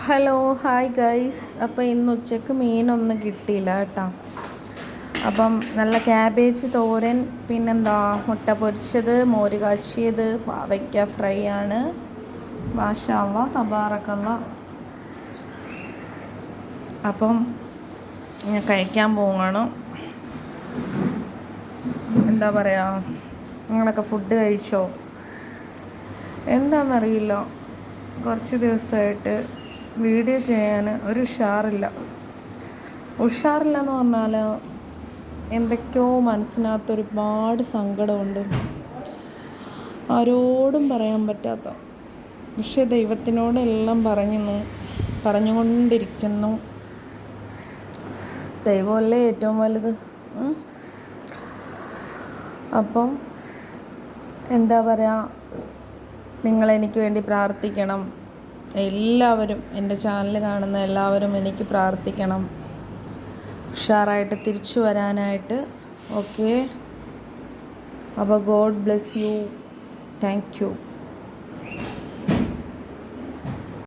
Hello hi guys. അപ്പോൾ ഇന്ന് ഉച്ചയ്ക്ക് മീനൊന്നും കിട്ടിയില്ല കേട്ടോ. അപ്പം നല്ല ക്യാബേജ് തോരൻ, പിന്നെന്താ മുട്ട പൊരിച്ചത്, മോര് കാച്ചിയത്, പാവയ്ക്ക ഫ്രൈ ആണ്. മാഷാ അല്ലാഹ് തബാറക്കല്ലാ. അപ്പം ഞാൻ കഴിക്കാൻ പോവാണ്. എന്താ പറയുക, നിങ്ങളൊക്കെ ഫുഡ് കഴിച്ചോ? എന്താണെന്നറിയില്ല, കുറച്ച് ദിവസമായിട്ട് വീഡിയോ ചെയ്യാൻ ഒരു ഉഷാറില്ലെന്ന് പറഞ്ഞാൽ എന്തൊക്കെയോ മനസ്സിനകത്ത് ഒരുപാട് സങ്കടമുണ്ട്, ആരോടും പറയാൻ പറ്റാത്ത. പക്ഷെ ദൈവത്തിനോടെല്ലാം പറഞ്ഞുകൊണ്ടിരിക്കുന്നു. ദൈവമല്ലേ ഏറ്റവും വലുത്. അപ്പം എന്താ പറയുക, നിങ്ങളെനിക്ക് വേണ്ടി പ്രാർത്ഥിക്കണം. എല്ലാവരും, എൻ്റെ ചാനൽ കാണുന്ന എല്ലാവരും എനിക്ക് പ്രാർത്ഥിക്കണം, ഉഷാറായിട്ട് തിരിച്ചു വരാനായിട്ട്. ഓക്കെ, അപ്പോൾ God bless you. Thank you.